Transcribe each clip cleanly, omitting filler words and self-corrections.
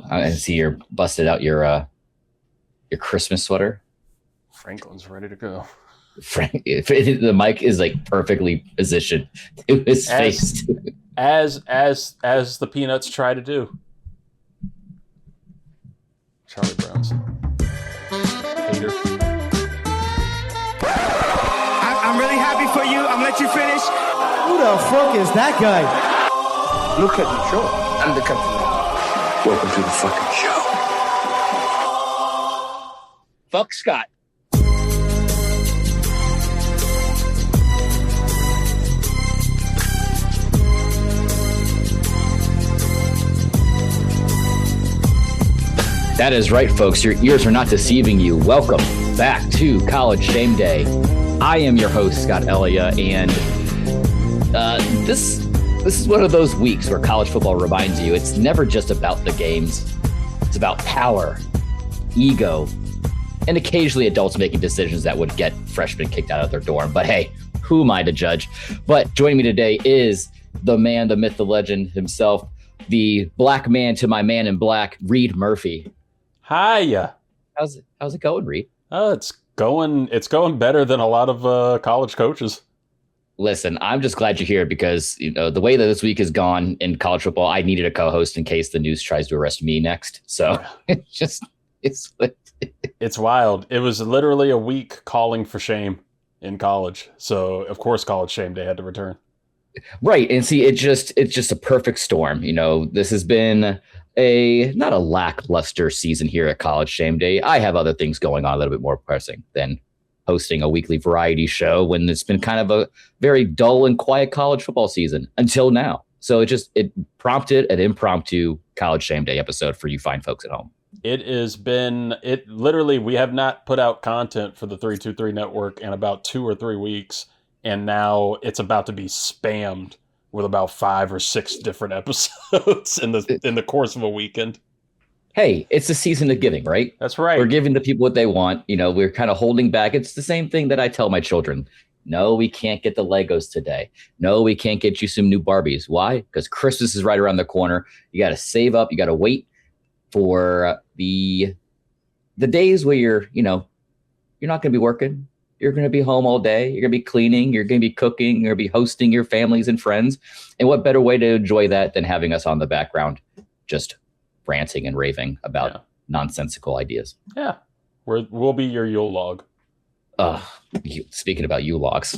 I see you're busted out your Christmas sweater. Franklin's ready to go. Frank, the mic is like perfectly positioned to his face. As the Peanuts try to do. Charlie Brown's hater. I'm really happy for you. I'm gonna let you finish. Who the fuck is that guy? Look at the show. I'm the country man. Welcome to the fucking show. Fuck Scott. That is right, folks. Your ears are not deceiving you. Welcome back to College Shame Day. I am your host, Scott Ellia, and this is one of those weeks where college football reminds you it's never just about the games. It's about power, ego, and occasionally adults making decisions that would get freshmen kicked out of their dorm. But hey, who am I to judge? But joining me today is the man, the myth, the legend himself, the black man to my man in black, Reed Murphy. Hiya. How's it going, Reed? It's going better than a lot of college coaches. Listen, I'm just glad you're here because, the way that this week has gone in college football, I needed a co-host in case the news tries to arrest me next. So it's wild. It was literally a week calling for shame in college. So of course, College Shame Day had to return. Right. And see, it's just a perfect storm. This has been not a lackluster season here at College Shame Day. I have other things going on a little bit more pressing than hosting a weekly variety show when it's been kind of a very dull and quiet college football season until now. So it prompted an impromptu College Shame Day episode for you fine folks at home. We have not put out content for the 323 network in about 2 or 3 weeks. And now it's about to be spammed with about 5 or 6 different episodes in the course of a weekend. Hey, it's the season of giving, right? That's right. We're giving the people what they want. We're kind of holding back. It's the same thing that I tell my children. No, we can't get the Legos today. No, we can't get you some new Barbies. Why? Because Christmas is right around the corner. You got to save up. You got to wait for the days where you're not going to be working. You're going to be home all day. You're going to be cleaning. You're going to be cooking. You're going to be hosting your families and friends. And what better way to enjoy that than having us on the background, just ranting and raving about nonsensical ideas. Yeah. We'll be your Yule log. Speaking about Yule logs,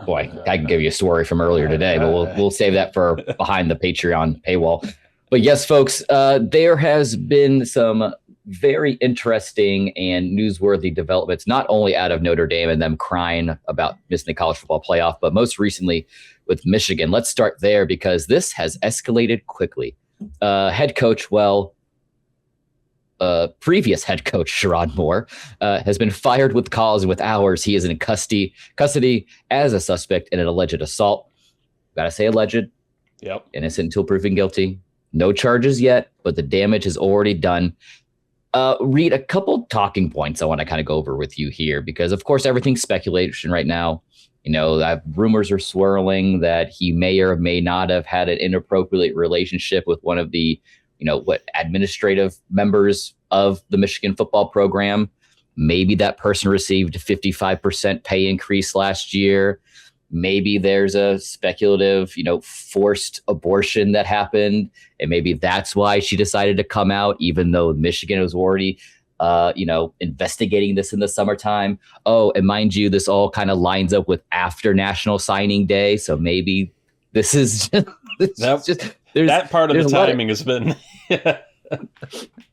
boy, I can give you a story from earlier today, but we'll save that for behind the Patreon paywall. But yes, folks, there has been some very interesting and newsworthy developments, not only out of Notre Dame and them crying about missing the college football playoff, but most recently with Michigan. Let's start there because this has escalated quickly. Head coach, previous head coach Sherrone Moore has been fired with cause and with hours. He is in custody as a suspect in an alleged assault. Gotta say alleged. Yep. Innocent until proven guilty. No charges yet, but the damage is already done. Read a couple talking points I want to kind of go over with you here because, of course, everything's speculation right now. Rumors are swirling that he may or may not have had an inappropriate relationship with one of the, administrative members of the Michigan football program. Maybe that person received a 55% pay increase last year. Maybe there's a speculative, forced abortion that happened. And maybe that's why she decided to come out, even though Michigan was already, investigating this in the summertime. Oh, and mind you, this all kind of lines up with after National Signing Day. So maybe this is that part of the timing has been.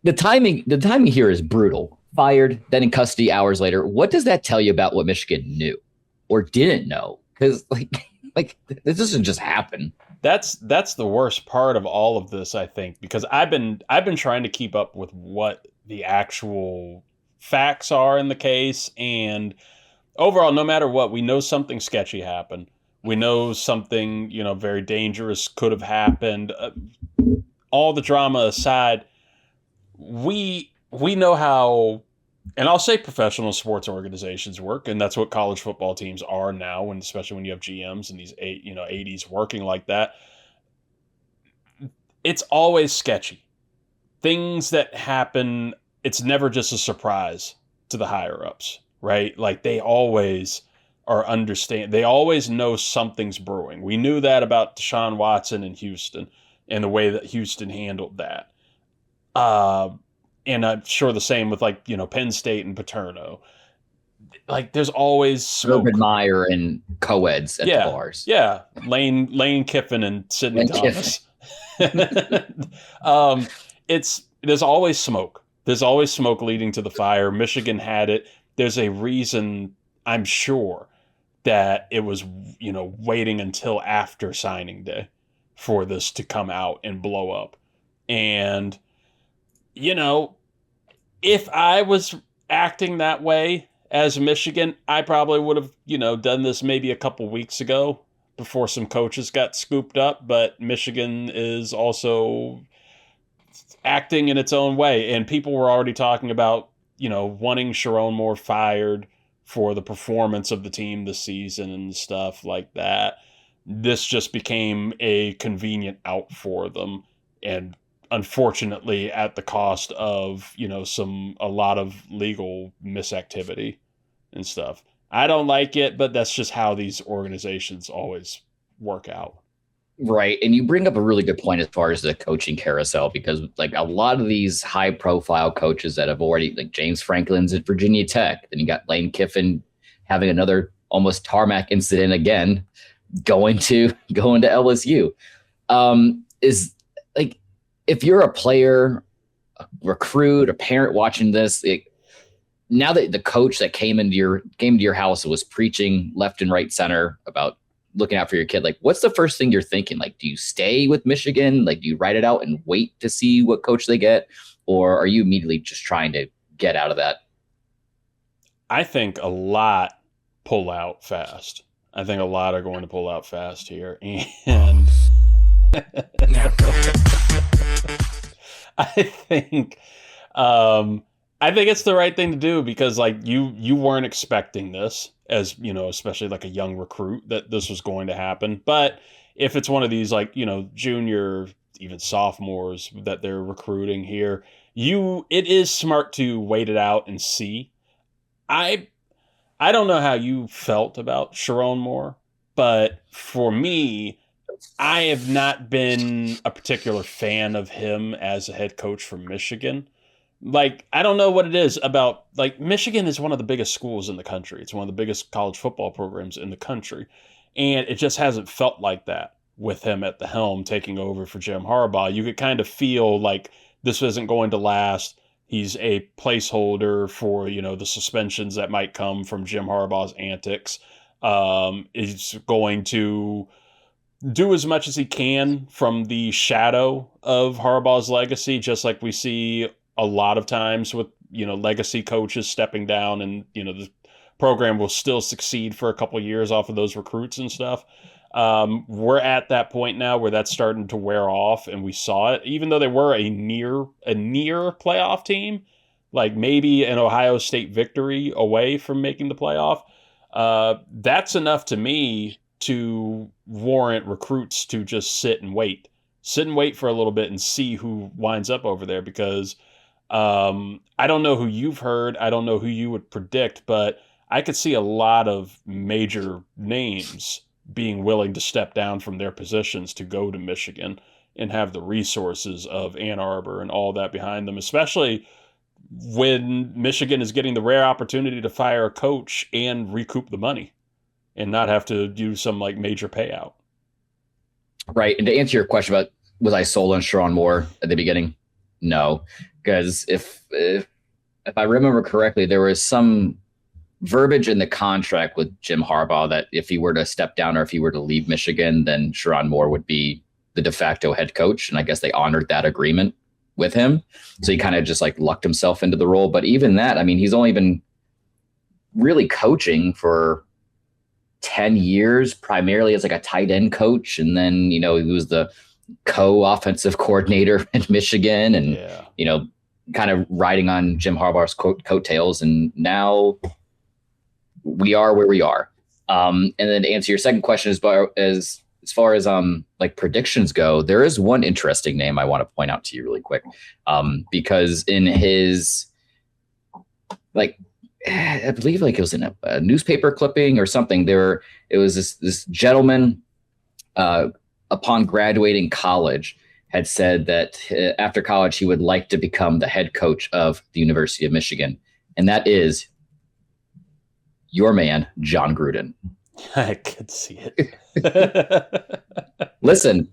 The timing here is brutal. Fired, then in custody hours later. What does that tell you about what Michigan knew or didn't know? Because like this doesn't just happen. That's the worst part of all of this, I think, because I've been trying to keep up with what the actual facts are in the case, and overall, no matter what, we know something sketchy happened. We know something, very dangerous could have happened. All the drama aside, we know how. And I'll say professional sports organizations work, and that's what college football teams are now, and especially when you have GMs and these 80s working like that. It's always sketchy. things that happen, it's never just a surprise to the higher ups, right? Like they always they always know something's brewing. We knew that about Deshaun Watson in Houston and the way that Houston handled that. And I'm sure the same with like, Penn State and Paterno. Like there's always smoke. Urban Meyer and co-eds at the bars. Yeah. Lane Kiffin and Sidney Thomas. There's always smoke. There's always smoke leading to the fire. Michigan had it. There's a reason, I'm sure, that it was, waiting until after signing day for this to come out and blow up. And, if I was acting that way as Michigan, I probably would have, done this maybe a couple weeks ago before some coaches got scooped up. But Michigan is also acting in its own way. And people were already talking about, wanting Sherrone Moore fired for the performance of the team this season and stuff like that. This just became a convenient out for them. And unfortunately at the cost of, a lot of legal misactivity and stuff. I don't like it, but that's just how these organizations always work out. Right. And you bring up a really good point as far as the coaching carousel, because like a lot of these high profile coaches that have already, like James Franklin's at Virginia Tech, then you got Lane Kiffin having another almost tarmac incident again, going to LSU. Is like, if you're a player, a recruit, a parent watching this, now that the coach that came into your house was preaching left and right center about looking out for your kid, like what's the first thing you're thinking? Like, do you stay with Michigan? Like, do you write it out and wait to see what coach they get? Or are you immediately just trying to get out of that? I think a lot pull out fast. I think a lot are going to pull out fast here. And I think it's the right thing to do, because like you weren't expecting this as, especially like a young recruit, that this was going to happen. But if it's one of these like, junior, even sophomores that they're recruiting here, it is smart to wait it out and see. I don't know how you felt about Sherrone Moore, but for me, I have not been a particular fan of him as a head coach for Michigan. Like, I don't know what it is about, like, Michigan is one of the biggest schools in the country. It's one of the biggest college football programs in the country. And it just hasn't felt like that with him at the helm taking over for Jim Harbaugh. You could kind of feel like this isn't going to last. He's a placeholder for, the suspensions that might come from Jim Harbaugh's antics. He's going to do as much as he can from the shadow of Harbaugh's legacy, just like we see a lot of times with, legacy coaches stepping down, and, the program will still succeed for a couple of years off of those recruits and stuff. We're at that point now where that's starting to wear off, and we saw it, even though they were a near playoff team, like maybe an Ohio State victory away from making the playoff. That's enough to me to warrant recruits to just sit and wait for a little bit and see who winds up over there, because I don't know who you've heard. I don't know who you would predict, but I could see a lot of major names being willing to step down from their positions to go to Michigan and have the resources of Ann Arbor and all that behind them, especially when Michigan is getting the rare opportunity to fire a coach and recoup the money and not have to do some like major payout. Right. And to answer your question about, was I sold on Sherrone Moore at the beginning? No, because if I remember correctly, there was some verbiage in the contract with Jim Harbaugh that if he were to step down or if he were to leave Michigan, then Sherrone Moore would be the de facto head coach. And I guess they honored that agreement with him. So he kind of just like lucked himself into the role. But even that, I mean, he's only been really coaching for 10 years, primarily as like a tight end coach. And then, he was the co-offensive coordinator at Michigan and, kind of riding on Jim Harbaugh's coattails. And now we are where we are. And then to answer your second question as as far as like predictions go, there is one interesting name I want to point out to you really quick, because in his like I believe like it was in a newspaper clipping or something. It was this gentleman upon graduating college had said that after college he would like to become the head coach of the University of Michigan, and that is your man, John Gruden. I could see it. Listen,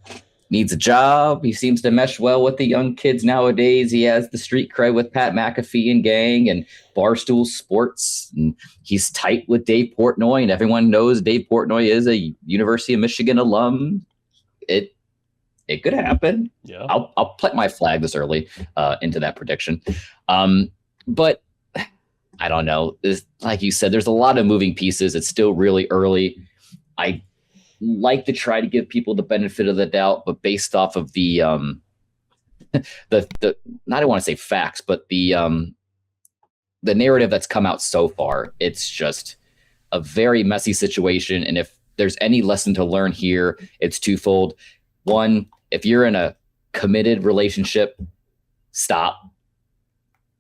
needs a job. He seems to mesh well with the young kids nowadays. He has the street cred with Pat McAfee and gang and Barstool Sports. And he's tight with Dave Portnoy, and everyone knows Dave Portnoy is a University of Michigan alum. It could happen. Yeah, I'll plant my flag this early into that prediction. But I don't know. Like you said, there's a lot of moving pieces. It's still really early. I like to try to give people the benefit of the doubt, but based off of the I don't want to say facts, but the narrative that's come out so far, it's just a very messy situation. And if there's any lesson to learn here, it's twofold. One, if you're in a committed relationship, stop.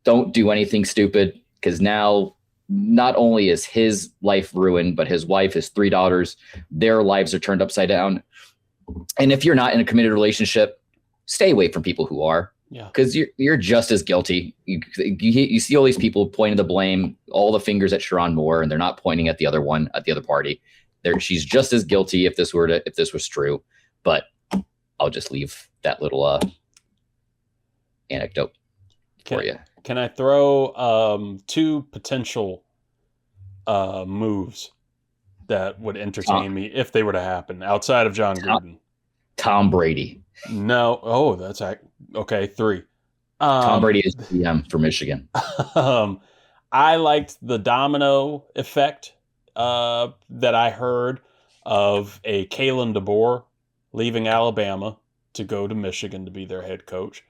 Don't do anything stupid, because now not only is his life ruined, but his wife, his 3 daughters, their lives are turned upside down. And if you're not in a committed relationship, stay away from people who are, because you're just as guilty. You see all these people pointing the blame, all the fingers at Sherrone Moore, and they're not pointing at the other one, at the other party. She's just as guilty if this was true. But I'll just leave that little anecdote for you. Can I throw 2 potential moves that would entertain me if they were to happen outside of John Gruden? Tom Brady. No. Oh, that's okay. 3. Tom Brady is GM for Michigan. I liked the domino effect that I heard of a Kalen DeBoer leaving Alabama to go to Michigan to be their head coach.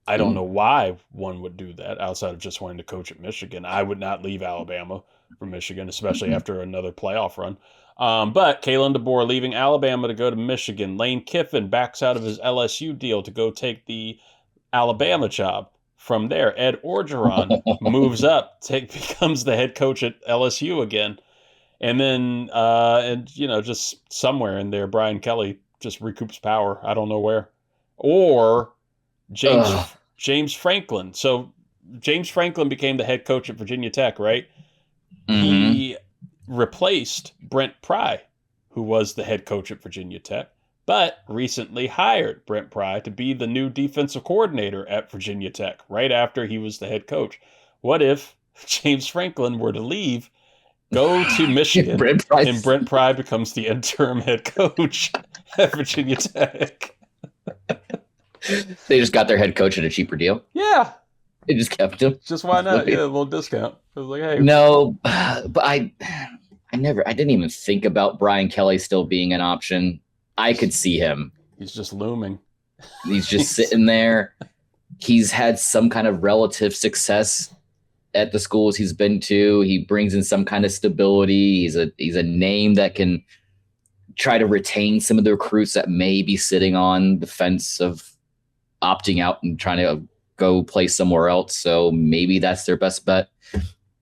I don't know why one would do that outside of just wanting to coach at Michigan. I would not leave Alabama for Michigan, especially after another playoff run. But Kalen DeBoer leaving Alabama to go to Michigan. Lane Kiffin backs out of his LSU deal to go take the Alabama job. From there, Ed Orgeron moves up, becomes the head coach at LSU again. And then, just somewhere in there, Brian Kelly just recoups power. I don't know where. Or James Franklin. So James Franklin became the head coach at Virginia Tech, right? Mm-hmm. He replaced Brent Pry, who was the head coach at Virginia Tech, but recently hired Brent Pry to be the new defensive coordinator at Virginia Tech right after he was the head coach. What if James Franklin were to leave, go to Michigan, and Brent Pry becomes the interim head coach at Virginia Tech? They just got their head coach at a cheaper deal. Yeah. They just kept him. Just why not? Yeah, a little discount. I was like, hey. No, but I didn't even think about Brian Kelly still being an option. I could see him. He's just looming. He's just sitting there. He's had some kind of relative success at the schools he's been to. He brings in some kind of stability. He's a name that can try to retain some of the recruits that may be sitting on the fence of opting out and trying to go play somewhere else. So maybe that's their best bet.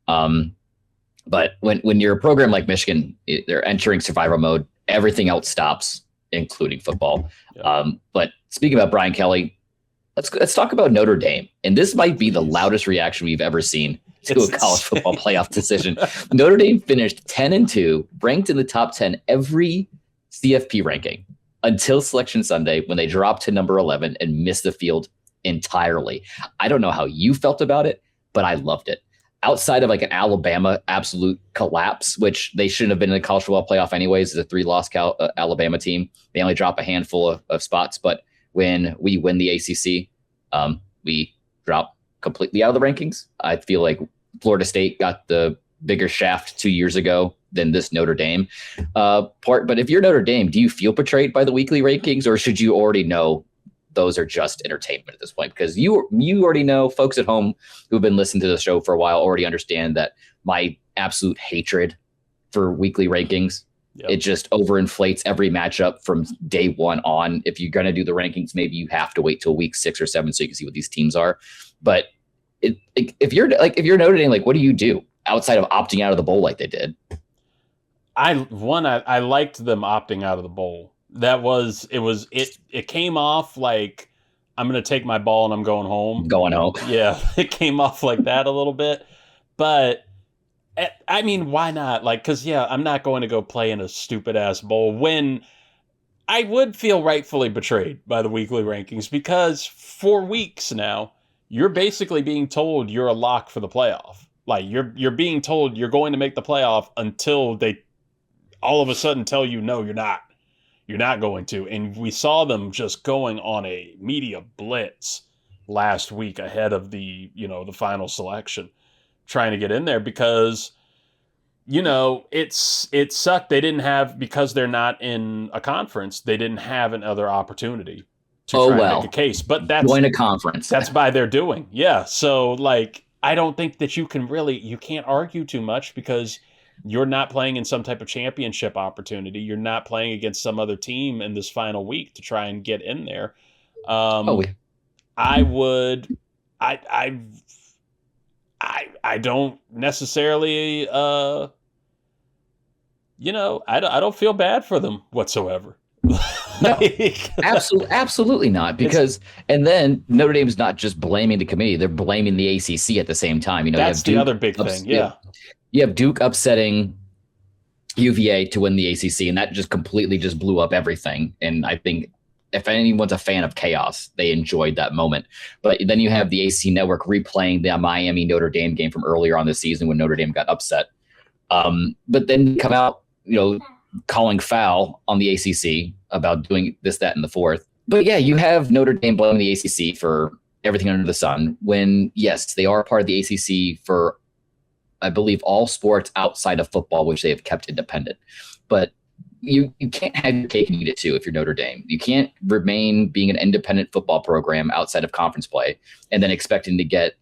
But when you're a program like Michigan, they're entering survival mode. Everything else stops, including football. Yeah. But speaking about Brian Kelly, let's talk about Notre Dame. And this might be the loudest reaction we've ever seen to a college football playoff decision. Notre Dame finished 10-2, ranked in the top 10 every CFP ranking until Selection Sunday, when they dropped to number 11 and missed the field entirely. I don't know how you felt about it, but I loved it. Outside of like an Alabama absolute collapse, which they shouldn't have been in the college football playoff anyways, as a 3-loss Alabama team. They only drop a handful of spots, but when we win the ACC, we drop completely out of the rankings. I feel like Florida State got the bigger shaft 2 years ago than this Notre Dame part. But if you're Notre Dame, do you feel betrayed by the weekly rankings, or should you already know those are just entertainment at this point? Because you already know, folks at home who've been listening to the show for a while already understand that my absolute hatred for weekly rankings. Yep. It just overinflates every matchup from day one on. If you're going to do the rankings, maybe you have to wait till week 6 or 7 so you can see what these teams are. But if you're Notre Dame, like, what do you do outside of opting out of the bowl like they did? I liked them opting out of the bowl. It came off like, I'm going to take my ball and I'm going home. Going home. Yeah, it came off like that a little bit. But I mean, why not? Like, because, yeah, I'm not going to go play in a stupid-ass bowl when I would feel rightfully betrayed by the weekly rankings, because for weeks now, you're basically being told you're a lock for the playoff. Like, you're being told you're going to make the playoff until they all of a sudden tell you, no, you're not. You're not going to. And we saw them just going on a media blitz last week ahead of the final selection, trying to get in there because, it sucked. They didn't have, because they're not in a conference, they didn't have another opportunity to try and make a case. But that's join a conference. That's by their doing. Yeah. So, like, I don't think that you can't argue too much, because you're not playing in some type of championship opportunity. You're not playing against some other team in this final week to try and get in there. I don't necessarily, I don't feel bad for them whatsoever. No, absolutely not. Because, and then Notre Dame's not just blaming the committee; they're blaming the ACC at the same time. That's the other big thing. Yeah, you have Duke upsetting UVA to win the ACC, and that just completely just blew up everything. And I think if anyone's a fan of chaos, they enjoyed that moment. But then you have the AC Network replaying the Miami Notre Dame game from earlier on this season when Notre Dame got upset. But then come out, calling foul on the ACC about doing this, that, and the fourth. But yeah, you have Notre Dame blaming the ACC for everything under the sun, when, yes, they are part of the ACC for, I believe, all sports outside of football, which they have kept independent. But you can't have your cake and eat it too if you're Notre Dame. You can't remain being an independent football program outside of conference play and then expecting to get,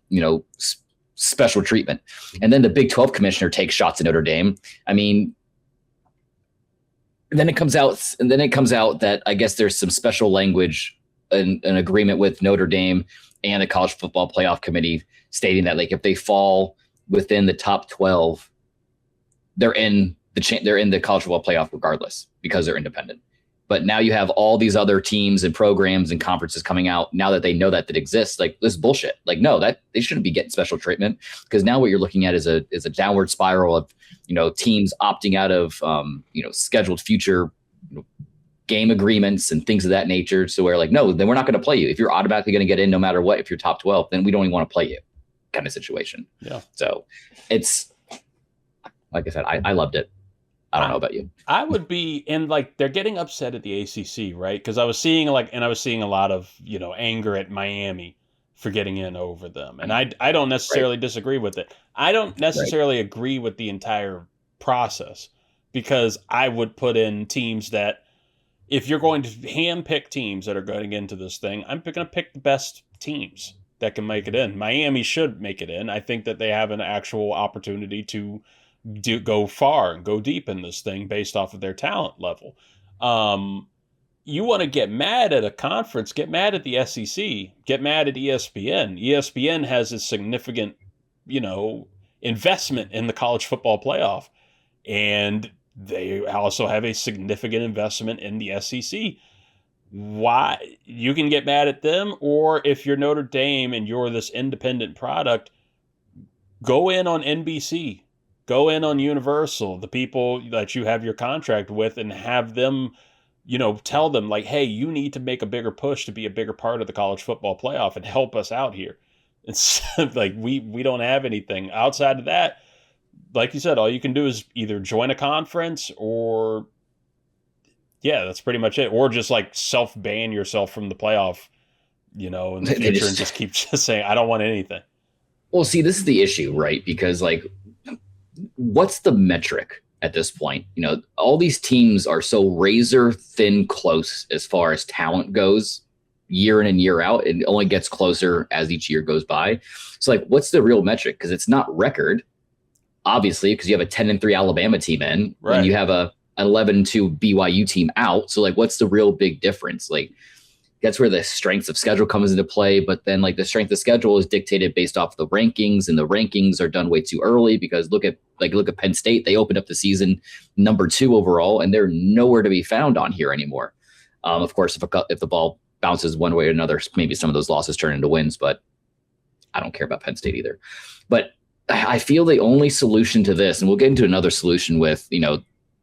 special treatment. And then the Big 12 commissioner takes shots at Notre Dame. I mean, then it comes out that I guess there's some special language, an agreement with Notre Dame and the College Football Playoff Committee stating that, like, if they fall within the top 12, they're in the College Football Playoff regardless, because they're independent. But now you have all these other teams and programs and conferences coming out now that they know that exists. Like, this is bullshit. Like, no, that they shouldn't be getting special treatment, because now what you're looking at is a downward spiral of, teams opting out of, scheduled future game agreements and things of that nature. So we're like, no, then we're not going to play you. If you're automatically going to get in no matter what, if you're top 12, then we don't even want to play you, kind of situation. Yeah. So it's, like I said, I loved it. I don't know about you. I would be, and like, they're getting upset at the ACC, right? Because I was seeing a lot of, anger at Miami for getting in over them. And I don't necessarily disagree with it. I don't necessarily agree with the entire process, because I would put in teams that, if you're going to handpick teams that are going into this thing, I'm going to pick the best teams that can make it in. Miami should make it in. I think that they have an actual opportunity to go far and go deep in this thing based off of their talent level. You want to get mad at a conference, get mad at the SEC, get mad at ESPN. ESPN has a significant, investment in the college football playoff, and they also have a significant investment in the SEC. Why? You can get mad at them, or if you're Notre Dame and you're this independent product, go in on NBC. Go in on Universal, the people that you have your contract with, and have them, tell them, like, hey, you need to make a bigger push to be a bigger part of the college football playoff and help us out here. It's like, we don't have anything outside of that. Like you said, all you can do is either join a conference or, yeah, that's pretty much it. Or just like self-ban yourself from the playoff, in the future, and just keep saying, I don't want anything. Well, see, this is the issue, right? Because, like, what's the metric at this point? All these teams are so razor thin close as far as talent goes, year in and year out. It only gets closer as each year goes by. So, like, what's the real metric? Because it's not record, obviously, because you have a 10-3 Alabama team in, right, and you have a 11-2 BYU team out. So like, what's the real big difference? Like, that's where the strength of schedule comes into play. But then like the strength of schedule is dictated based off the rankings, and the rankings are done way too early because look at Penn State. They opened up the season number 2 overall, and they're nowhere to be found on here anymore. Of course, if the ball bounces one way or another, maybe some of those losses turn into wins, but I don't care about Penn State either. But I feel the only solution to this, and we'll get into another solution with,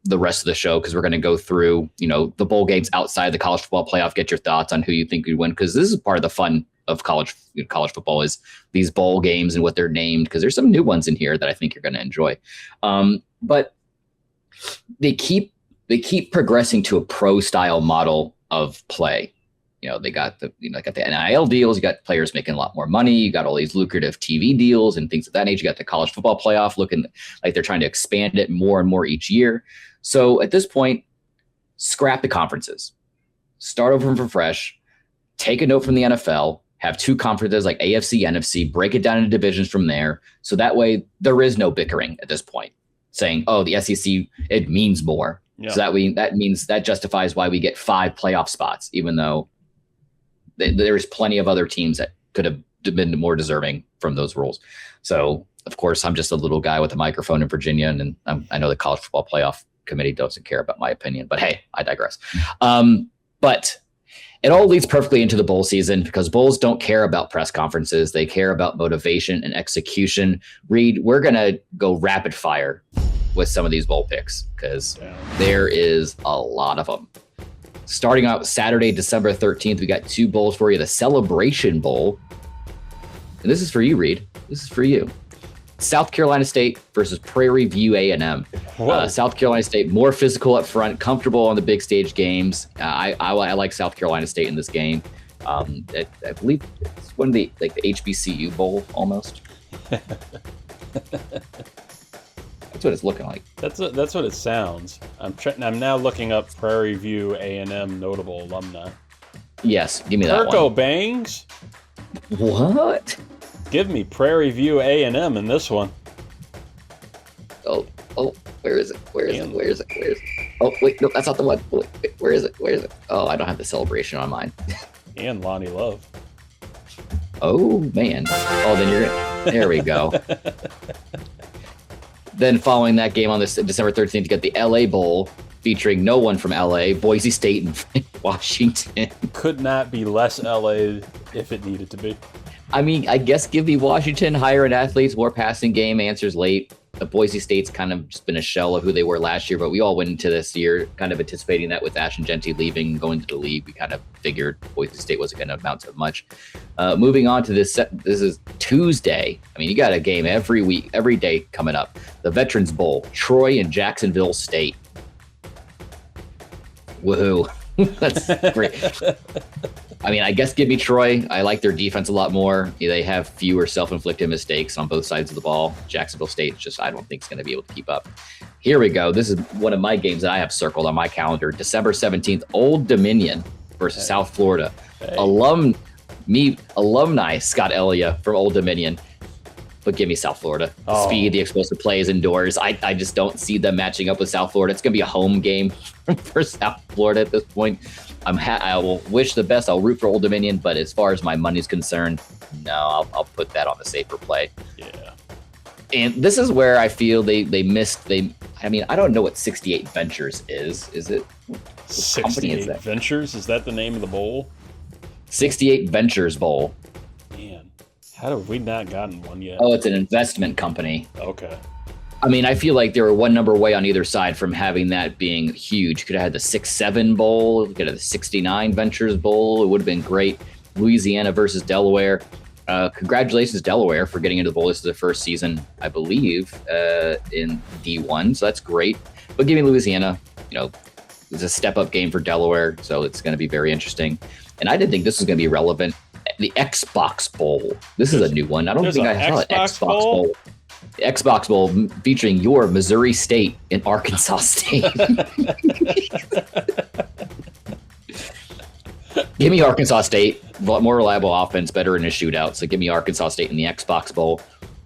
the rest of the show, because we're going to go through, the bowl games outside the college football playoff, get your thoughts on who you think would win, because this is part of the fun of college football is these bowl games and what they're named, because there's some new ones in here that I think you're going to enjoy. But they keep progressing to a pro style model of play. They got the NIL deals. You got players making a lot more money. You got all these lucrative TV deals and things of that nature. You got the college football playoff looking like they're trying to expand it more and more each year. So at this point, scrap the conferences, start over from fresh, take a note from the NFL, have 2 conferences like AFC, NFC, break it down into divisions from there. So that way there is no bickering at this point saying, oh, the SEC, it means more. Yeah. So that justifies why we get 5 playoff spots, even though there's plenty of other teams that could have been more deserving from those rules. So, of course, I'm just a little guy with a microphone in Virginia, and I know the college football playoff committee doesn't care about my opinion. But hey, I digress. But it all leads perfectly into the bowl season, because bowls don't care about press conferences. They care about motivation and execution. Reed, we're going to go rapid fire with some of these bowl picks, because there is a lot of them. Starting out Saturday, December 13th, we got 2 bowls for you. The Celebration Bowl. And this is for you, Reed. This is for you. South Carolina State versus Prairie View A&M. South Carolina State, more physical up front, comfortable on the big stage games. I like South Carolina State in this game. I believe it's one of the HBCU Bowl almost. That's what it's looking like. That's what it sounds. I'm now looking up Prairie View A&M notable alumni. Yes, give me that Kirko one. Bangs. What? Give me Prairie View A&M in this one. Oh, where is it? Where is it? Oh, wait, no, that's not the one. Wait, where is it? Oh, I don't have the Celebration on mine. And Lonnie Love. Oh, man. Oh, then there we go. Then following that game on this December 13th, you got the LA Bowl featuring no one from LA, Boise State and Washington. Could not be less LA if it needed to be. I mean, I guess give me Washington, higher end athletes, more passing game, answers late. Boise State's kind of just been a shell of who they were last year, but we all went into this year kind of anticipating that with Ashton Genty leaving, going to the league, we kind of figured Boise State wasn't going to amount to much. Moving on to this is Tuesday. I mean, you got a game every week, every day coming up. The Veterans Bowl, Troy and Jacksonville State. Woohoo. That's great. I mean, I guess give me Troy. I like their defense a lot more. They have fewer self-inflicted mistakes on both sides of the ball. Jacksonville State, I don't think is going to be able to keep up. Here we go. This is one of my games that I have circled on my calendar. December 17th, Old Dominion versus South Florida. Alumni Scott Ellia from Old Dominion. But give me South Florida. The speed, the explosive plays indoors. I just don't see them matching up with South Florida. It's going to be a home game for South Florida at this point. I will wish the best. I'll root for Old Dominion, but as far as my money's concerned, no, I'll put that on the safer play. Yeah. And this is where I feel they missed. I mean, I don't know what 68 Ventures is. Is it? 68 Ventures? Is that the name of the bowl? 68 Ventures Bowl. Man, how have we not gotten one yet? Oh, it's an investment company. Okay. I mean, I feel like they were one number away on either side from having that being huge. Could have had the 6-7 Bowl, could have the 69 Ventures Bowl. It would have been great. Louisiana versus Delaware. Congratulations, Delaware, for getting into the bowl. This is their first season, I believe, in D1. So that's great. But give me Louisiana. It's a step-up game for Delaware, so it's going to be very interesting. And I didn't think this was going to be relevant. The Xbox Bowl. This is a new one. I don't think I saw an Xbox Bowl. The Xbox Bowl featuring your Missouri State and Arkansas State. Give me Arkansas State. More reliable offense, better in a shootout. So give me Arkansas State in the Xbox Bowl.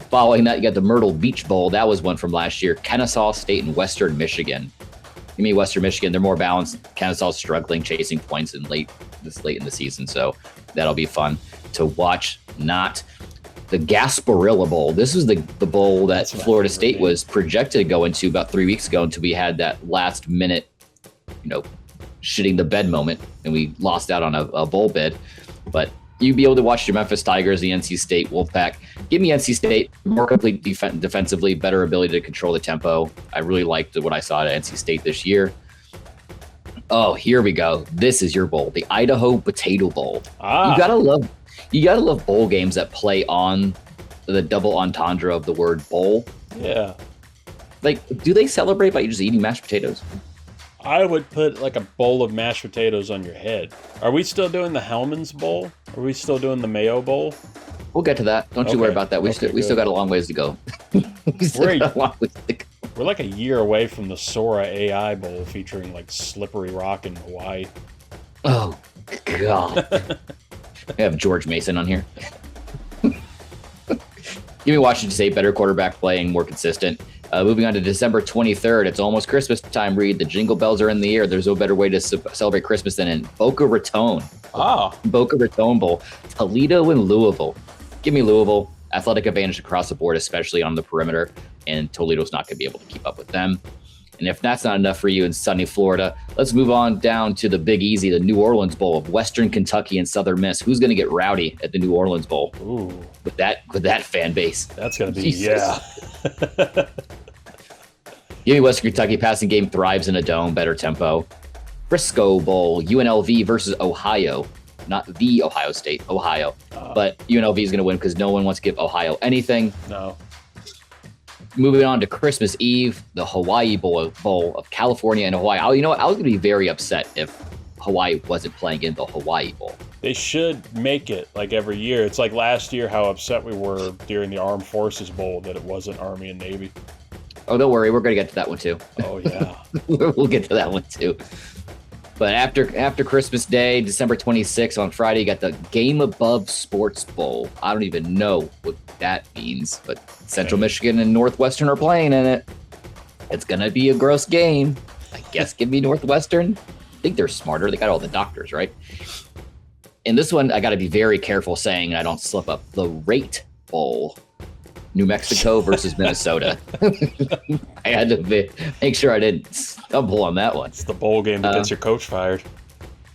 Following that, you got the Myrtle Beach Bowl. That was one from last year. Kennesaw State and Western Michigan. Give me Western Michigan. They're more balanced. Kennesaw's struggling, chasing points late in the season. So that'll be fun to watch. Not the Gasparilla Bowl. This was the bowl that Florida State was projected to go into about 3 weeks ago until we had that last minute, shitting the bed moment, and we lost out on a bowl bid. But you'd be able to watch your Memphis Tigers, the NC State Wolfpack. Give me NC State, more complete defensively, better ability to control the tempo. I really liked what I saw at NC State this year. Oh, here we go. This is your bowl, the Idaho Potato Bowl. You gotta love bowl games that play on the double entendre of the word bowl. Yeah. Like, do they celebrate by just eating mashed potatoes? I would put like a bowl of mashed potatoes on your head. Are we still doing the Hellman's Bowl? Are we still doing the Mayo Bowl? We'll get to that. Don't you worry about that. We still got a long ways to go. We're like a year away from the Sora AI Bowl featuring like Slippery Rock in Hawaii. Oh, God. I have George Mason on here. Give me Washington State, better quarterback play and more consistent. Moving on to December 23rd, it's almost Christmas time, Reed. The jingle bells are in the air. There's no better way to celebrate Christmas than in Boca Raton. Boca Raton Bowl, Toledo and Louisville. Give me Louisville. Athletic advantage across the board, especially on the perimeter, and Toledo's not going to be able to keep up with them. And if that's not enough for you in sunny Florida, let's move on down to the Big Easy, the New Orleans Bowl of Western Kentucky and Southern Miss. Who's going to get rowdy at the New Orleans Bowl? Ooh. With that fan base? That's going to be, yeah. Give me Western Kentucky. Passing game thrives in a dome, better tempo. Frisco Bowl, UNLV versus Ohio. Not the Ohio State, Ohio. But UNLV is going to win because no one wants to give Ohio anything. No. Moving on to Christmas Eve, the Hawaii Bowl of California and Hawaii. I was going to be very upset if Hawaii wasn't playing in the Hawaii Bowl. They should make it like every year. It's like last year how upset we were during the Armed Forces Bowl that it wasn't Army and Navy. Oh, don't worry. We're going to get to that one, too. Oh, yeah. We'll get to that one, too. But after Christmas Day, December 26th on Friday, you got the Game Above Sports Bowl. I don't even know what that means, but Central Michigan and Northwestern are playing in it. It's going to be a gross game. I guess give me Northwestern. I think they're smarter. They got all the doctors, right? In this one, I got to be very careful saying I don't slip up. The Rate Bowl. New Mexico versus Minnesota. I had to make sure I didn't stumble on that one. It's the bowl game that gets your coach fired.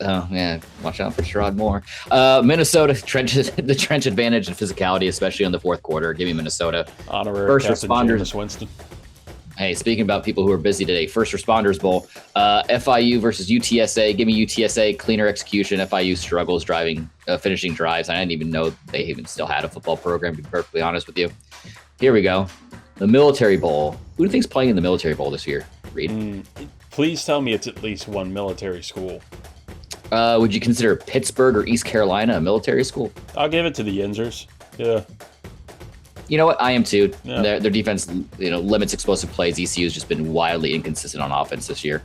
Oh, yeah. Watch out for Sherrone Moore. Minnesota, the trench advantage and physicality, especially in the fourth quarter. Give me Minnesota. Honorary First Captain responders. Jameis Winston. Hey, speaking about people who are busy today, First Responders Bowl, FIU versus UTSA. Give me UTSA, cleaner execution. FIU struggles finishing drives. I didn't even know they even still had a football program, to be perfectly honest with you. Here we go. The Military Bowl. Who do you think's playing in the Military Bowl this year, Reed? Please tell me it's at least one military school. Would you consider Pittsburgh or East Carolina a military school? I'll give it to the Yinzers. Yeah. You know what? I am too. Yeah. Their defense, limits explosive plays. ECU's just been wildly inconsistent on offense this year.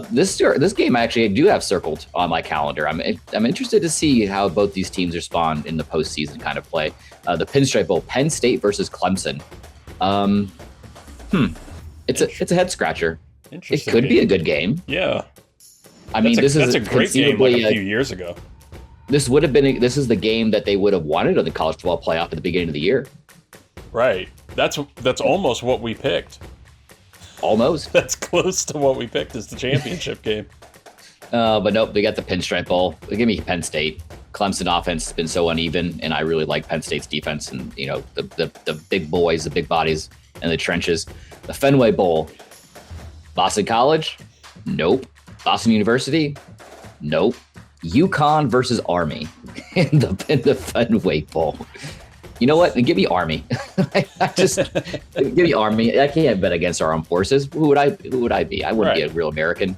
This game actually I do have circled on my calendar. I'm interested to see how both these teams respond in the postseason kind of play. The Pinstripe Bowl, Penn State versus Clemson. It's a head scratcher. It could be a good game. Yeah. This is a great game like a few years ago. This is the game that they would have wanted on the college football playoff at the beginning of the year. Right. That's almost what we picked. Almost. That's close to what we picked as the championship game. But nope, they got the Pinstripe Bowl. Give me Penn State. Clemson offense has been so uneven, and I really like Penn State's defense and the big boys, the big bodies, and the trenches. The Fenway Bowl. Boston College? Nope. Boston University? Nope. UConn versus Army in the Fenway Bowl. You know what? Give me Army. Give me Army. I can't bet against our armed forces. Who would I be? I wouldn't be a real American.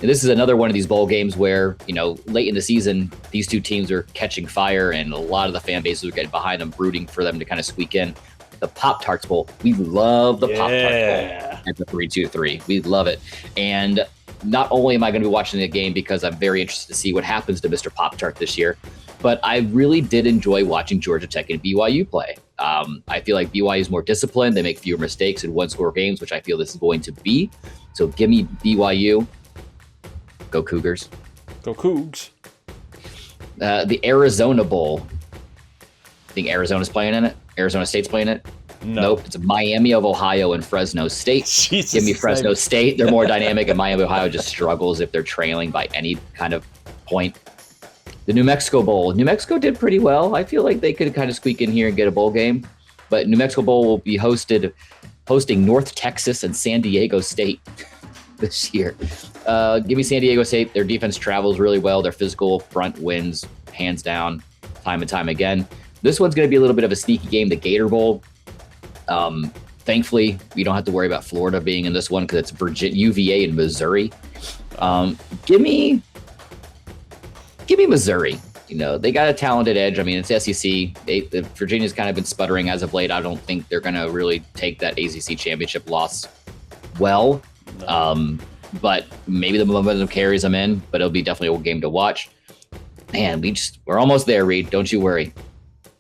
And this is another one of these bowl games where, late in the season, these two teams are catching fire and a lot of the fan bases are getting behind them, rooting for them to kind of squeak in. The Pop-Tarts Bowl. We love the Pop-Tarts Bowl at the 3-2-3. We love it. And not only am I going to be watching the game because I'm very interested to see what happens to Mr. Pop-Tart this year, but I really did enjoy watching Georgia Tech and BYU play. I feel like BYU is more disciplined. They make fewer mistakes in one-score games, which I feel this is going to be. So give me BYU. Go Cougars. Go Cougs. The Arizona Bowl. I think Arizona's playing in it. Arizona State's playing it. No. Nope. It's Miami of Ohio and Fresno State. Jesus, give me Fresno State. They're more dynamic, and Miami of Ohio just struggles if they're trailing by any kind of point. The New Mexico Bowl. New Mexico did pretty well. I feel like they could kind of squeak in here and get a bowl game. But New Mexico Bowl will be hosting North Texas and San Diego State this year. Give me San Diego State. Their defense travels really well. Their physical front wins hands down time and time again. This one's going to be a little bit of a sneaky game, the Gator Bowl. Thankfully, we don't have to worry about Florida being in this one because it's Virginia, UVA, and Missouri. Give me Missouri. You know, they got a talented edge. I mean, it's SEC. Virginia's kind of been sputtering as of late. I don't think they're going to really take that ACC championship loss well. No. But maybe the momentum carries them in, but it'll be definitely a game to watch. Man, we're almost there, Reed. Don't you worry.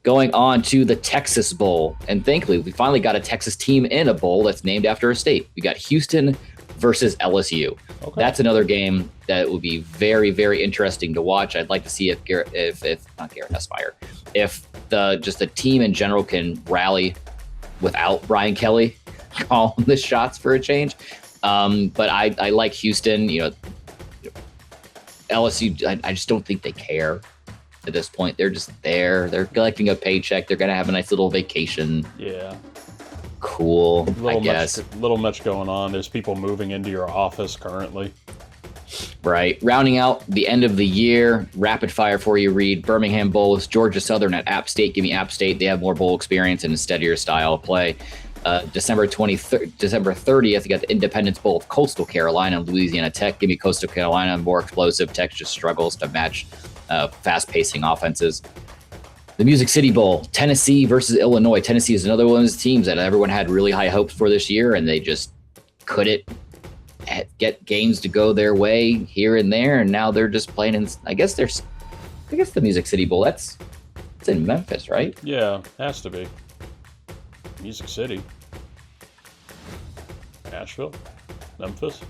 Going on to the Texas Bowl. And thankfully, we finally got a Texas team in a bowl that's named after a state. We got Houston versus LSU. Okay. That's another game that would be very, very interesting to watch. I'd like to see if not Garrett Esmire, if the team in general can rally without Brian Kelly calling the shots for a change. But I like Houston. You know, LSU, I just don't think they care at this point. They're just there. They're collecting a paycheck. They're going to have a nice little vacation. Yeah. Cool, I guess. Little much going on. There's people moving into your office currently. Right. Rounding out the end of the year, rapid fire for you, Reed. Birmingham Bowls, Georgia Southern at App State. Give me App State. They have more bowl experience and a steadier style of play. December 30th, you got the Independence Bowl of Coastal Carolina and Louisiana Tech. Give me Coastal Carolina, more explosive. Tech just struggles to match fast-pacing offenses. The Music City Bowl, Tennessee versus Illinois. Tennessee is another one of those teams that everyone had really high hopes for this year, and they just couldn't get games to go their way here and there, and now they're just playing in. I guess the Music City Bowl. It's in Memphis, right? Yeah, has to be. Music City. Nashville? Memphis?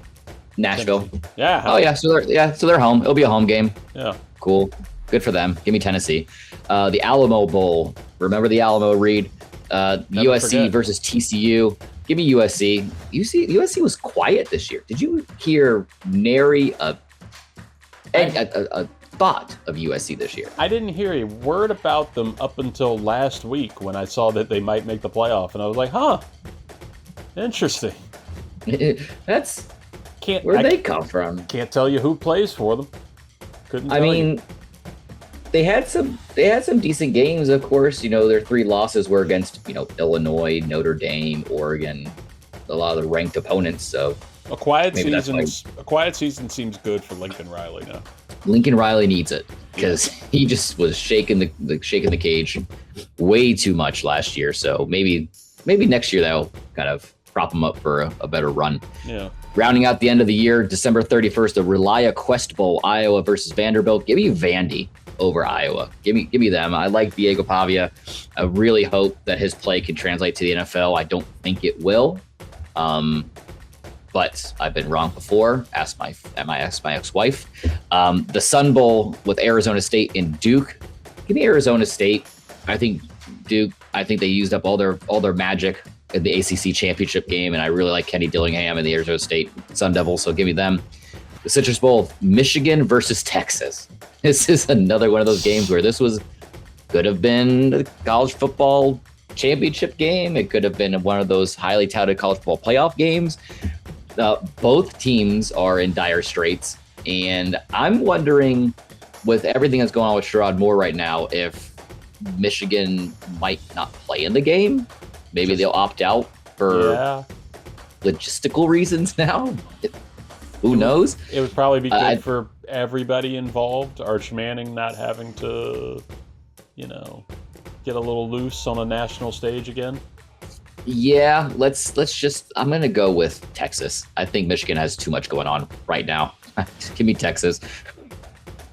Nashville. Tennessee. Yeah. Oh yeah, so they're home. It'll be a home game. Yeah. Cool. Good for them. Give me Tennessee. The Alamo Bowl. Remember the Alamo, Reed? USC versus TCU. Give me USC. USC was quiet this year. Did you hear nary a thought of USC this year? I didn't hear a word about them up until last week when I saw that they might make the playoff, and I was like, huh, interesting. That's where'd they come from? Can't tell you who plays for them. Couldn't tell you. They had some decent games, of course. You know, their 3 losses were against, Illinois, Notre Dame, Oregon, a lot of the ranked opponents. So a quiet season seems good for Lincoln Riley now. Lincoln Riley needs it because he just was shaking the cage way too much last year. So maybe next year that'll kind of prop him up for a better run. Yeah. Rounding out the end of the year, December 31st, the Relia Quest Bowl, Iowa versus Vanderbilt. Give me Vandy over Iowa. Give me them. I like Diego Pavia. I really hope that his play can translate to the NFL. I don't think it will. But I've been wrong before. Ask my ex-wife. The Sun Bowl with Arizona State and Duke. Give me Arizona State. I think Duke. I think they used up all their magic in the ACC championship game, and I really like Kenny Dillingham and the Arizona State Sun Devils. So give me them. The Citrus Bowl, Michigan versus Texas. This is another one of those games where this could have been a college football championship game. It could have been one of those highly touted college football playoff games. Both teams are in dire straits, and I'm wondering, with everything that's going on with Sherrone Moore right now, if Michigan might not play in the game. Maybe they'll opt out for logistical reasons now. Who knows? It would probably be good for everybody involved. Arch Manning not having to, get a little loose on a national stage again. Yeah, let's just. I'm gonna go with Texas. I think Michigan has too much going on right now. Give me Texas.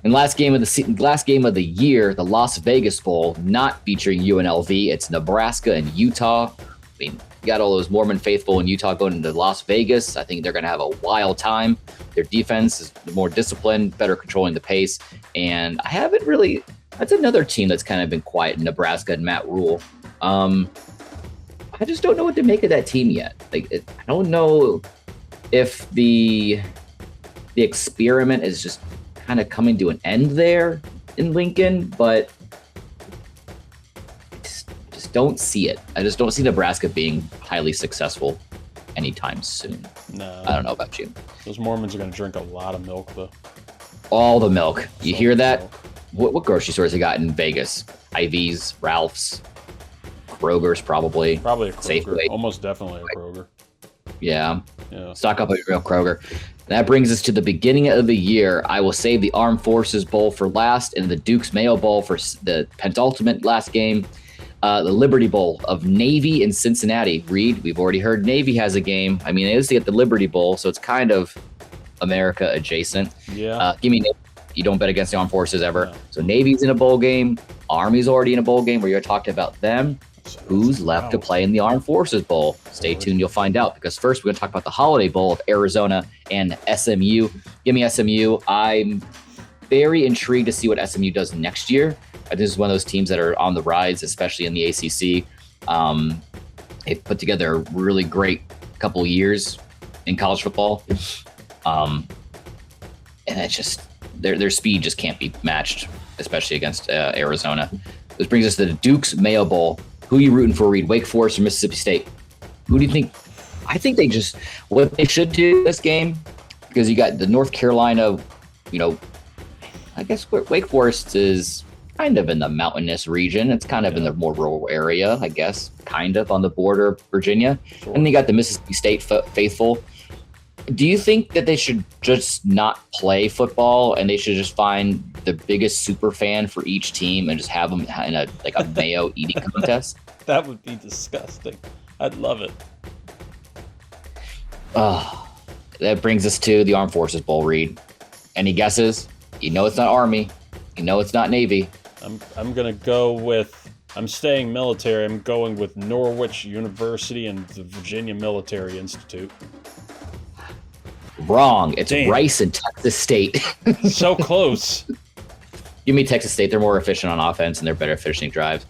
And last game of the year, the Las Vegas Bowl, not featuring UNLV. It's Nebraska and Utah. I mean, got all those Mormon faithful in Utah going into Las Vegas. I think they're going to have a wild time. Their defense is more disciplined, better controlling the pace. And I haven't really, that's another team that's kind of been quiet in Nebraska and Matt Rule. I just don't know what to make of that team yet. Like, I don't know if the experiment is just kind of coming to an end there in Lincoln, but just don't see it. I just don't see Nebraska being highly successful anytime soon. No. I don't know about you. Those Mormons are going to drink a lot of milk, though. All the milk. You hear that? Milk. What grocery stores they got in Vegas? Ivy's, Ralph's, Kroger's probably. Probably a Kroger. Safeway. Almost definitely a Kroger. Yeah. Yeah. Stock up at real Kroger. That brings us to the beginning of the year. I will save the Armed Forces Bowl for last and the Duke's Mayo Bowl for the penultimate last game. The Liberty Bowl of Navy and Cincinnati. Reed, we've already heard Navy has a game. I mean, it is to get the Liberty Bowl, so it's kind of America adjacent. Yeah. Give me Navy. You don't bet against the Armed Forces ever. No. So Navy's in a bowl game. Army's already in a bowl game where you're talking about them. So Who's left to play in the Armed Forces Bowl? Stay tuned, you'll find out. Because first, we're going to talk about the Holiday Bowl of Arizona and SMU. Give me SMU. I'm very intrigued to see what SMU does next year. This is one of those teams that are on the rise, especially in the ACC. They've put together a really great couple of years in college football. And it's just, their speed just can't be matched, especially against Arizona. This brings us to the Duke's Mayo Bowl. Who are you rooting for, Reed? Wake Forest or Mississippi State? Who do you think? I think they just, what they should do this game, because you got the North Carolina, I guess Wake Forest is kind of in the mountainous region. It's kind of in the more rural area, I guess, kind of on the border of Virginia. Sure. And you got the Mississippi State faithful. Do you think that they should just not play football and they should just find the biggest super fan for each team and just have them in a Mayo eating contest? That would be disgusting. I'd love it. That brings us to the Armed Forces Bowl, Reed. Any guesses? You know it's not Army. You know it's not Navy. I'm gonna go with. I'm staying military. I'm going with Norwich University and the Virginia Military Institute. Wrong. It's Damn. Rice and Texas State. So close. Give me Texas State. They're more efficient on offense and they're better at finishing drives.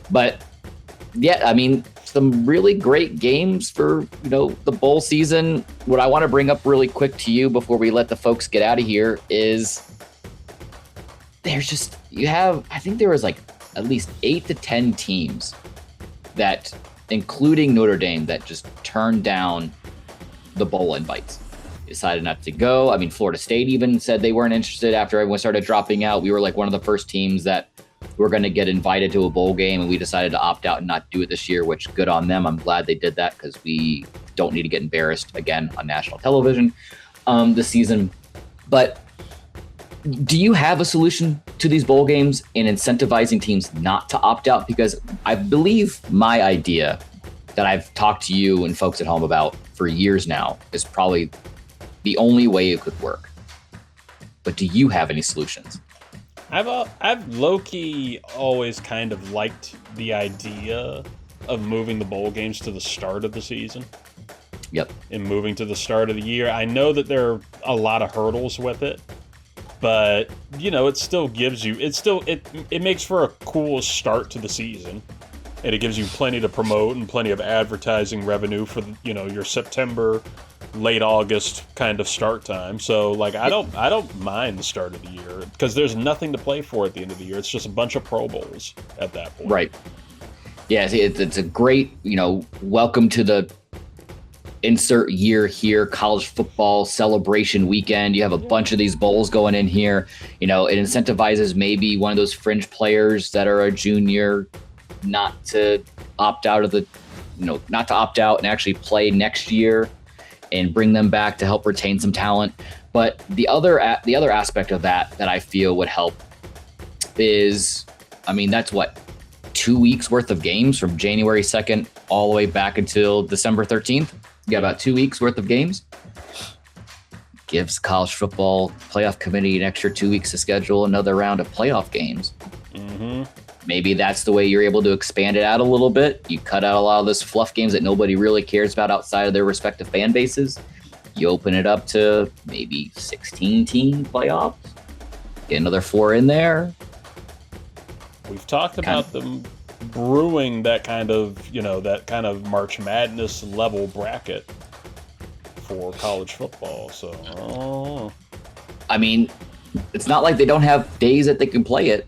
But yeah, I mean, some really great games for, the bowl season. What I want to bring up really quick to you before we let the folks get out of here is there's just, I think there was like at least 8 to 10 teams that, including Notre Dame, that just turned down the bowl invites. Decided not to go. I mean, Florida State even said they weren't interested after everyone started dropping out. We were like one of the first teams that were going to get invited to a bowl game, and we decided to opt out and not do it this year, which good on them. I'm glad they did that because we don't need to get embarrassed again on national television this season. But do you have a solution to these bowl games and incentivizing teams not to opt out? Because I believe my idea that I've talked to you and folks at home about for years now is probably the only way it could work. But do you have any solutions? I've low-key always kind of liked the idea of moving the bowl games to the start of the season. Yep. And moving to the start of the year. I know that there are a lot of hurdles with it, but it still gives you, it makes for a cool start to the season. And it gives you plenty to promote and plenty of advertising revenue for, your September, late August kind of start time. So I don't mind the start of the year because there's nothing to play for at the end of the year. It's just a bunch of Pro Bowls at that point. Right. Yeah, it's a great, welcome to the insert year here, college football celebration weekend. You have a bunch of these bowls going in here. It incentivizes maybe one of those fringe players that are a junior not to opt out of not to opt out and actually play next year and bring them back to help retain some talent. But the other aspect of that I feel would help is, that's what, 2 weeks worth of games from January 2nd all the way back until December 13th. You got about 2 weeks worth of games. Gives college football playoff committee an extra 2 weeks to schedule another round of playoff games. Mm-hmm. maybe that's the way you're able to expand it out a little bit. You cut out a lot of those fluff games that nobody really cares about outside of their respective fan bases. You open it up to maybe 16-team playoffs. Get another 4 in there. We've talked about them brewing that kind of March Madness level bracket for college football. So, I mean, it's not like they don't have days that they can play it.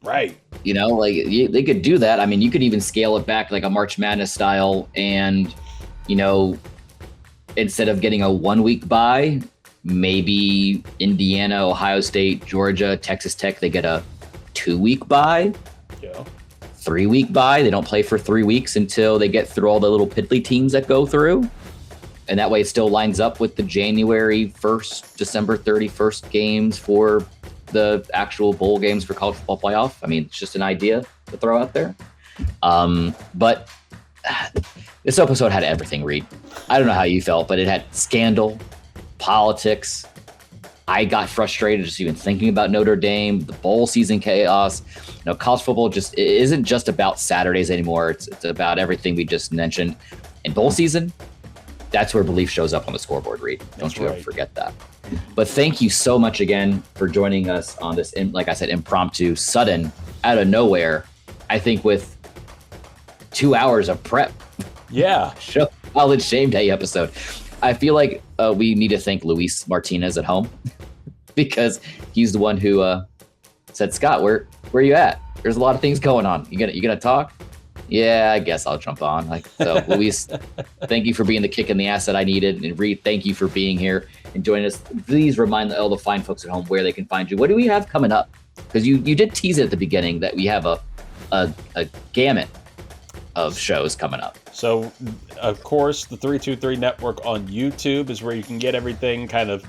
Right. They could do that. I mean, you could even scale it back like a March Madness style and, instead of getting a 1-week bye, maybe Indiana, Ohio State, Georgia, Texas Tech, they get a 2-week bye. Yeah. 3-week bye. They don't play for 3 weeks until they get through all the little piddly teams that go through. And that way it still lines up with the January 1st, December 31st games for the actual bowl games for college football playoff. I mean, it's just an idea to throw out there. But this episode had everything, Reed. I don't know how you felt, but it had scandal, politics. I got frustrated just even thinking about Notre Dame, the bowl season chaos. College football just isn't just about Saturdays anymore. It's about everything we just mentioned. And bowl season, that's where belief shows up on the scoreboard, Reed. Don't you ever forget that. But thank you so much again for joining us on this, like I said, impromptu, sudden, out of nowhere, I think with 2 hours of prep. Yeah. College Shame Day episode. I feel like we need to thank Luis Martinez at home because he's the one who said, Scott, where are you at? There's a lot of things going on. You gonna talk? Yeah, I guess I'll jump on. So, Luis, thank you for being the kick in the ass that I needed. And Reed, thank you for being here and joining us. Please remind all the fine folks at home where they can find you. What do we have coming up? Because you did tease it at the beginning that we have a gamut of shows coming up. So, of course, the 323 Network on YouTube is where you can get everything kind of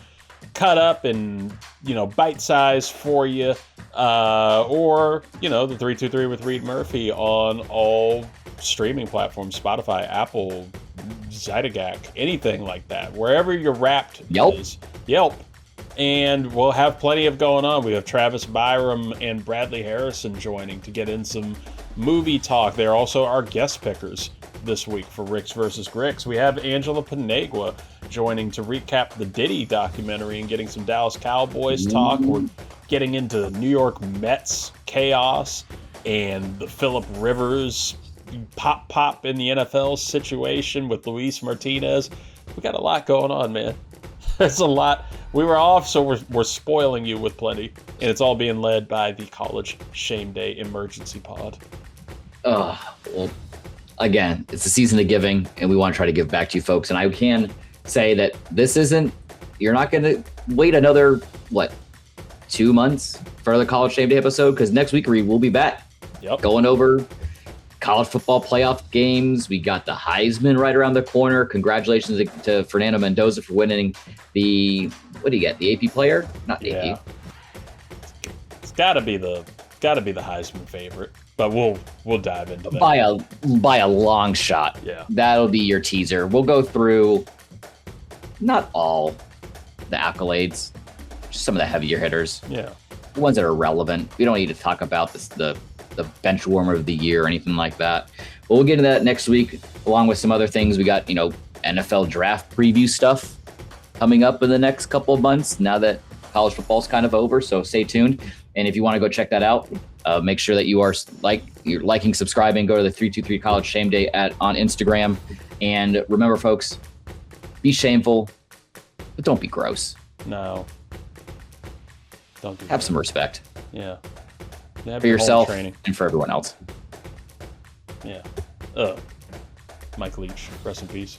cut up and, bite size for you. Or, the 323 with Reed Murphy on all streaming platforms, Spotify, Apple, Zydegack, anything like that. Wherever you're wrapped is. Yelp. And we'll have plenty of going on. We have Travis Byram and Bradley Harrison joining to get in some movie talk. They're also our guest pickers this week for Ricks versus Gricks. We have Angela Panagua joining to recap the Diddy documentary and getting some Dallas Cowboys talk. We're getting into New York Mets chaos and the Phillip Rivers pop in the NFL situation with Luis Martinez. We got a lot going on, man. There's a lot. We were off, so we're spoiling you with plenty. And it's all being led by the College Shame Day Emergency Pod. Well, again, it's the season of giving, and we want to try to give back to you folks. And I can say that you're not going to wait another, 2 months for the College Shame Day episode? Because next week, Reed, we'll be back. Yep. Going over college football playoff games. We got the Heisman right around the corner. Congratulations to Fernando Mendoza for winning the, what do you get? The AP player? Not AP. Yeah. It's gotta be the Heisman favorite. But we'll dive into that. By a long shot. Yeah. That'll be your teaser. We'll go through not all the accolades, just some of the heavier hitters. Yeah. The ones that are relevant. We don't need to talk about the bench warmer of the year or anything like that. But we'll get into that next week, along with some other things. We got, NFL draft preview stuff coming up in the next couple of months now that college football's kind of over. So stay tuned. And if you want to go check that out, make sure that you're liking, subscribing, go to the 323 College Shame Day on Instagram. And remember, folks, be shameful, but don't be gross. No. Don't do Have that. some respect. Yeah. For yourself and for everyone else. Yeah. Mike Leach, rest in peace.